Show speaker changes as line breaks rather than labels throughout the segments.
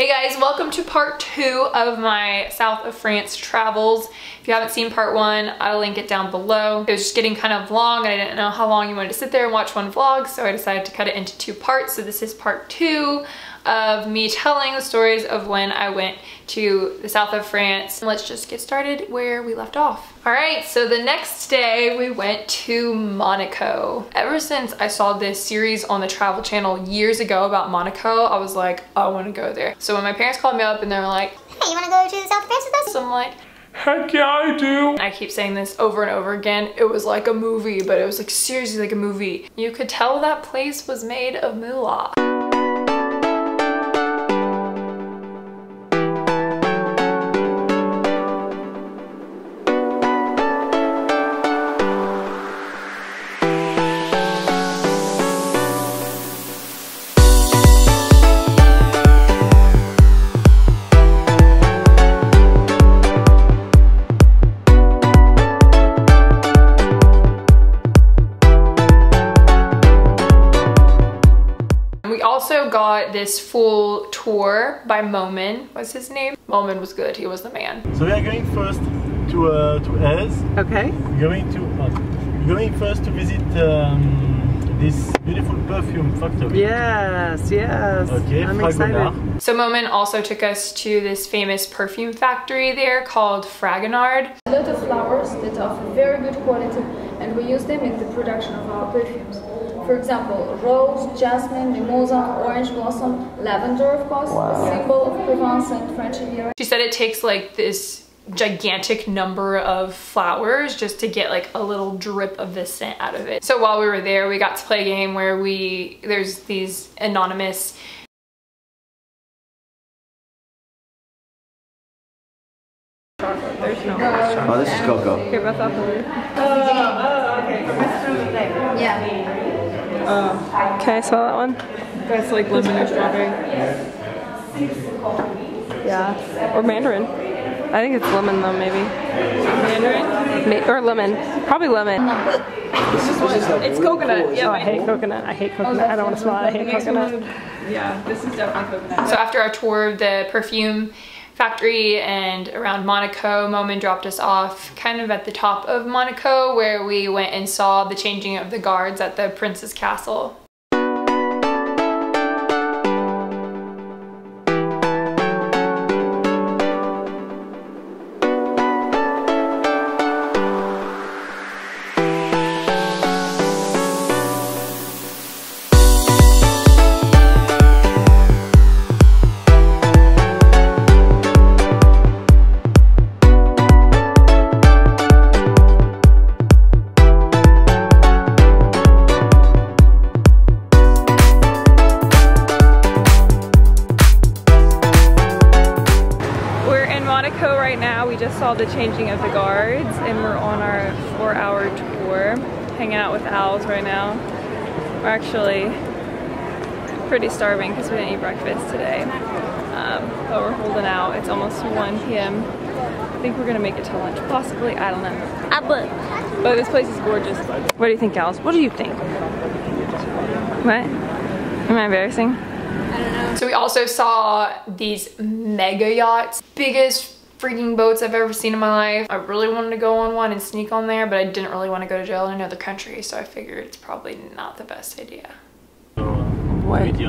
Hey guys, welcome to part 2 of my South of France travels. If you haven't seen part 1, I'll link it down below. It was just getting kind of long and I didn't know how long you wanted to sit there and watch one vlog, so I decided to cut it into 2 parts. So this is part 2 of me telling the stories of when I went to the South of France. Let's just get started where we left off. All right, so the next day we went to Monaco. Ever since I saw this series on the Travel Channel years ago about Monaco, I was like, I want to go there. So when my parents called me up and they were like, hey, you want to go to the South of France with us? So I'm like, heck yeah, I do. I keep saying this over and over again. It was like a movie, but it was like seriously like a movie. You could tell that place was made of moolah. Got this full tour by Momin. What's his name? Momin was good. He was the man.
So we are going first to Ez.
Okay.
We're going first to visit this beautiful perfume factory.
Yes, yes.
Okay,
I'm excited.
So Momin also took us to this famous perfume factory there called Fragonard.
A lot of flowers that are of very good quality, and we use them in the production of our perfumes. For example, rose, jasmine, mimosa, orange blossom, lavender, of course, a symbol of Provence and French Riviera.
She said it takes like this gigantic number of flowers just to get like a little drip of the scent out of it. So while we were there, we got to play a game where there's these anonymous
There's no
Oh, this is cocoa.
Here, Beth, I'll put it. Okay.
Yeah.
Can I smell that one?
that's like lemon or strawberry.
Yeah. Or mandarin. I think it's lemon though, maybe. Mandarin? Or lemon. Probably lemon.
It's coconut. Yeah,
Oh, I hate coconut. I hate coconut. I don't want to smell it. I hate coconut.
Yeah, this is definitely coconut. So after our tour of the perfume factory and around Monaco, Momin dropped us off kind of at the top of Monaco where we went and saw the changing of the guards at the Prince's Castle. Saw the changing of the guards and we're on our 4-hour tour, hanging out with owls right now. We're actually pretty starving because we didn't eat breakfast today, but we're holding out. It's almost 1 p.m. I think we're gonna make it to lunch, possibly. I don't know. But this place is gorgeous. What do you think, owls? What do you think? What? Am I embarrassing?
I don't know.
So we also saw these mega yachts, biggest freaking boats I've ever seen in my life. I really wanted to go on one and sneak on there, but I didn't really want to go to jail in another country, so I figured it's probably not the best idea.
What the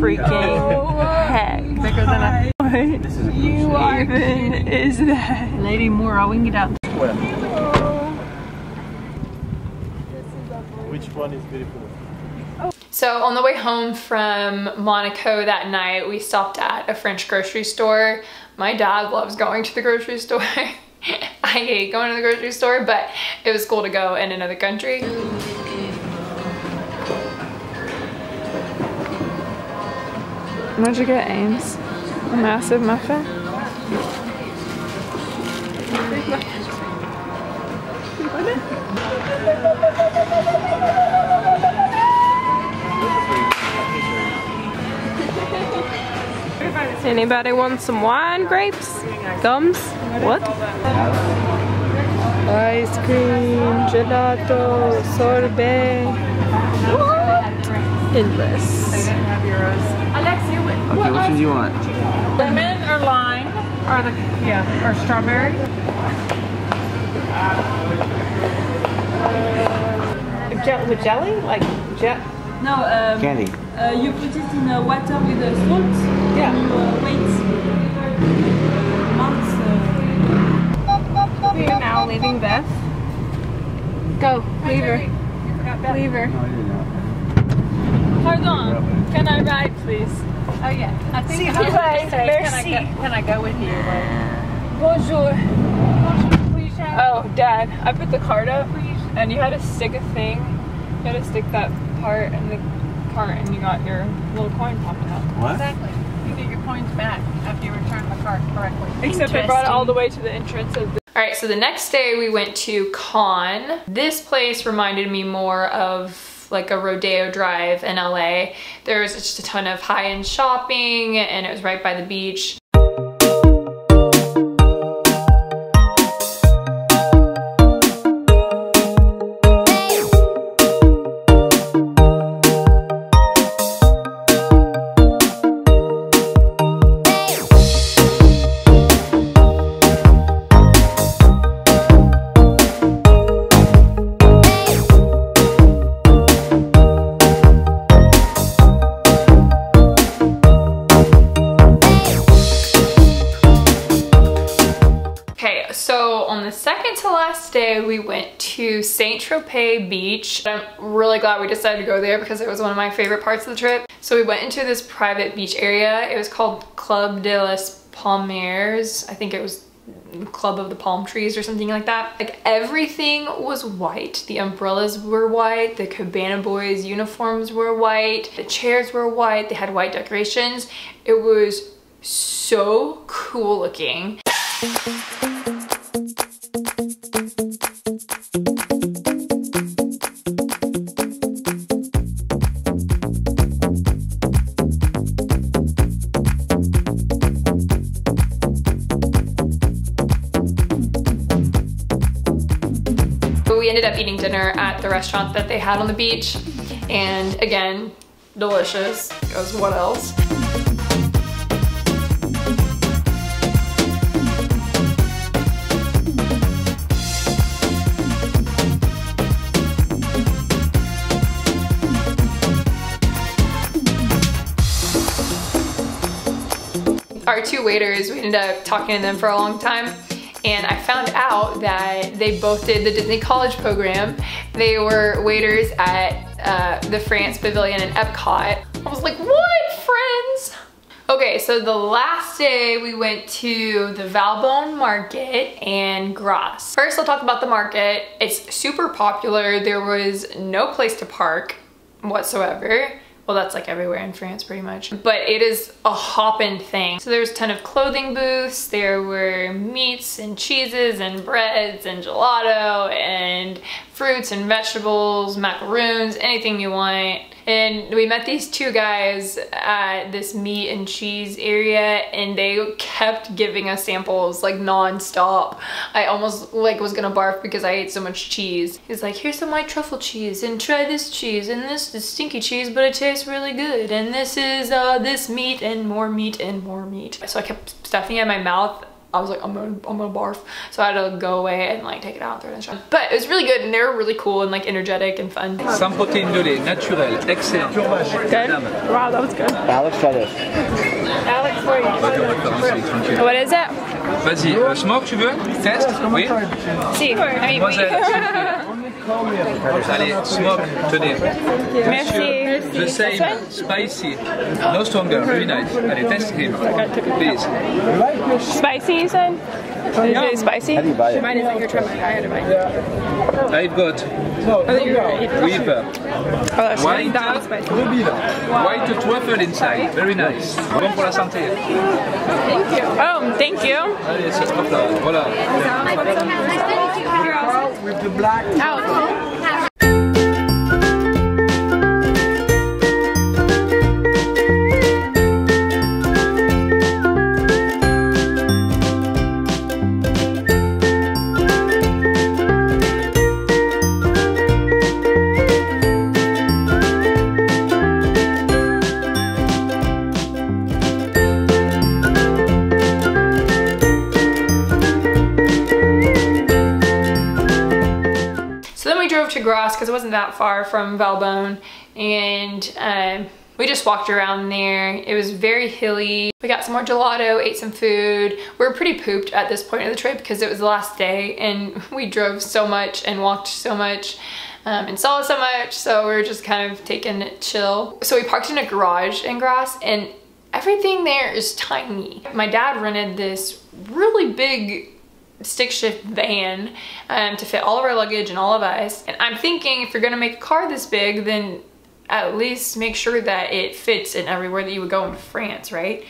freaking heck? Bigger than I thought. You even is that?
Lady Moore, we can get out.
Which one is beautiful?
So on the way home from Monaco that night, we stopped at a French grocery store. My dad loves going to the grocery store. I hate going to the grocery store, but it was cool to go in another country.
What'd you get, Ames? A massive muffin? Anybody want some wine, grapes, gums? What? Ice cream, gelato, sorbet. What? Endless.
Alexia,
Okay, which one do you want?
Lemon or lime, or or strawberry. With jelly, like
No,
Candy.
you put it in water with salt.
Yeah.
Wait months.
We are now leaving Beth. Go, leave her. Leave her.
No, I didn't know.
Pardon, can I ride, please?
Oh yeah. I think
S'il vous plaît, merci.
Can I go with you?
Bonjour.
Oh, Dad, I put the card up, and you had to stick a thing. You had to stick that part in the cart, and you got your little coin popped out.
What?
Exactly. You get your coins back after you return the cart correctly.
Except I brought it all the way to the entrance of the...
All right, so the next day we went to Cannes. This place reminded me more of like a rodeo drive in LA. There was just a ton of high-end shopping, and it was right by the beach. Second to last day, we went to Saint-Tropez beach. I'm really glad we decided to go there because it was one of my favorite parts of the trip. So we went into this private beach area. It was called Club de les Palmiers. I think it was Club of the Palm Trees or something like that. Like everything was white. The umbrellas were white, the Cabana Boys uniforms were white, the chairs were white, they had white decorations. It was so cool looking. We ended up eating dinner at the restaurant that they had on the beach, and again, delicious, because what else? Our two waiters, we ended up talking to them for a long time. And I found out that they both did the Disney College program. They were waiters at the France Pavilion in Epcot. I was like, what, friends? Okay, so the last day we went to the Valbonne market and Grasse. First, I'll talk about the market. It's super popular. There was no place to park whatsoever. Well, that's like everywhere in France pretty much, but it is a hoppin' thing. So there's a ton of clothing booths, there were meats and cheeses and breads and gelato and fruits and vegetables, macaroons, anything you want. And we met these two guys at this meat and cheese area, and they kept giving us samples like non-stop. I almost like was gonna barf because I ate so much cheese. He's like, here's some white truffle cheese, and try this cheese, and this is stinky cheese, but it tastes really good. And this is this meat and more meat and more meat. So I kept stuffing it in my mouth. I was like, I'm gonna barf. So I had to go away and like take it out and throw it in the trash. But it was really good, and they were really cool and like energetic and fun.
Sans protéines de lait, naturel, excellent.
Good? Wow, that was good.
Alex, try this.
Alex, for you. What is it?
Vas-y, smoke tu veux? Test? Oui?
Si, I mean,
Allez, smoke, tenez.
Merci.
The same, spicy, no stronger, very nice. Allez, test him, please.
Spicy, you said? Did you say spicy?
How do you buy it?
Mine is like your try mine. I had to buy it.
I've got with white,
That was spicy.
white truffle inside, very nice. Bon pour la santé.
Thank you. Oh, thank you.
Allez, c'est trop là, voilà.
With the black.
Oh.
Grasse because it wasn't that far from Valbonne, and we just walked around there. It was very hilly. We got some more gelato, ate some food. We were pretty pooped at this point of the trip because it was the last day and we drove so much and walked so much and saw so much, so we were just kind of taking it chill. So we parked in a garage in Grasse and everything there is tiny. My dad rented this really big stick shift van to fit all of our luggage and all of us. And I'm thinking if you're gonna make a car this big, then at least make sure that it fits in everywhere that you would go in France, right?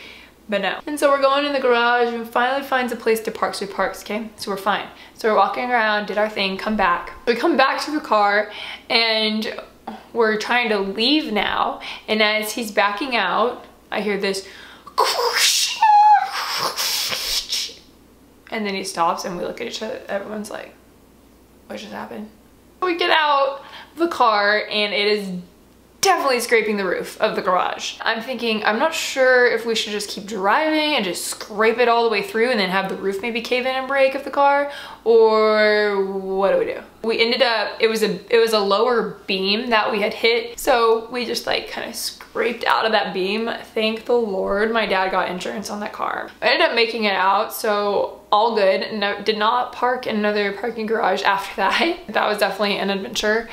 But no. And so we're going in the garage and finally finds a place to park, so we parks, okay? So we're fine. So we're walking around, did our thing, come back. We come back to the car and we're trying to leave now. And as he's backing out, I hear this and then he stops and we look at each other. Everyone's like, what just happened? We get out of the car and it is definitely scraping the roof of the garage. I'm thinking, I'm not sure if we should just keep driving and just scrape it all the way through and then have the roof maybe cave in and break of the car, or what do we do? We ended up, it was a lower beam that we had hit, so we just like kind of scraped out of that beam. Thank the Lord my dad got insurance on that car. I ended up making it out, so all good. No, did not park in another parking garage after that. That was definitely an adventure.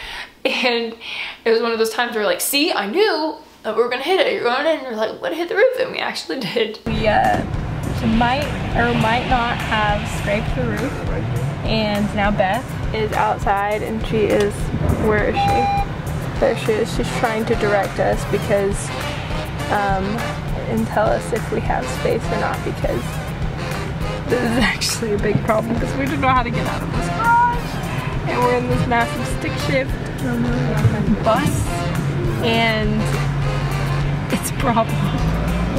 And it was one of those times where we're like, see, I knew that we were gonna hit it. You're going in and we're like, let it hit the roof, and we actually did.
We might or might not have scraped the roof, and now Beth is outside and she is, where is she? There she is. She's trying to direct us because and tell us if we have space or not, because this is actually a big problem because we don't know how to get out of this garage, and we're in this massive stick shift bus and it's a problem.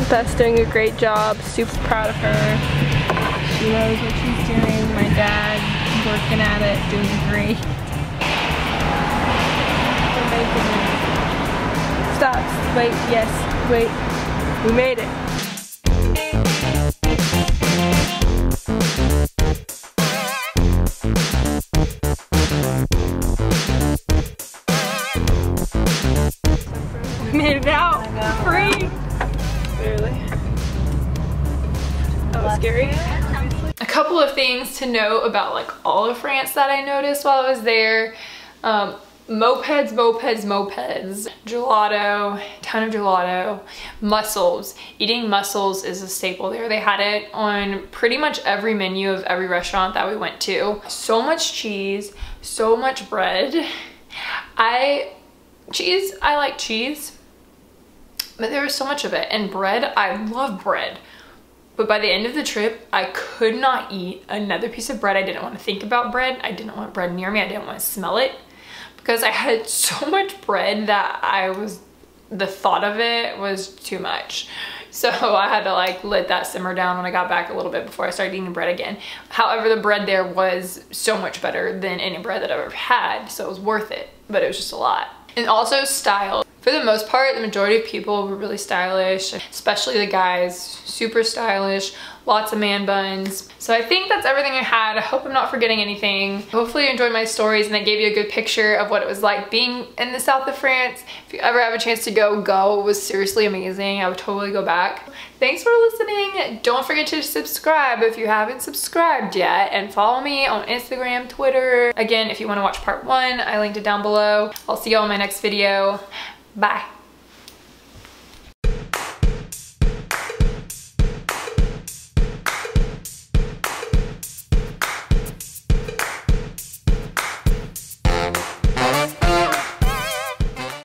Beth's doing a great job, super proud of her. She knows what she's doing. My dad working at it, doing great. We're making it. Stop, wait, yes, wait, we made it. Made it out free. Barely. That was scary.
A couple of things to know about like all of France that I noticed while I was there. Mopeds, gelato, ton of gelato, mussels. Eating mussels is a staple there. They had it on pretty much every menu of every restaurant that we went to. So much cheese, so much bread. I like cheese, but there was so much of it. And bread, I love bread. But by the end of the trip, I could not eat another piece of bread. I didn't want to think about bread. I didn't want bread near me. I didn't want to smell it because I had so much bread that the thought of it was too much. So I had to like let that simmer down when I got back a little bit before I started eating bread again. However, the bread there was so much better than any bread that I've ever had, so it was worth it, but it was just a lot. And also style. For the most part, the majority of people were really stylish, especially the guys, super stylish, lots of man buns. So I think that's everything I had. I hope I'm not forgetting anything. Hopefully you enjoyed my stories and they gave you a good picture of what it was like being in the south of France. If you ever have a chance to go, go. It was seriously amazing. I would totally go back. Thanks for listening. Don't forget to subscribe if you haven't subscribed yet, and follow me on Instagram, Twitter. Again, if you want to watch part 1, I linked it down below. I'll see you all in my next video. Bye.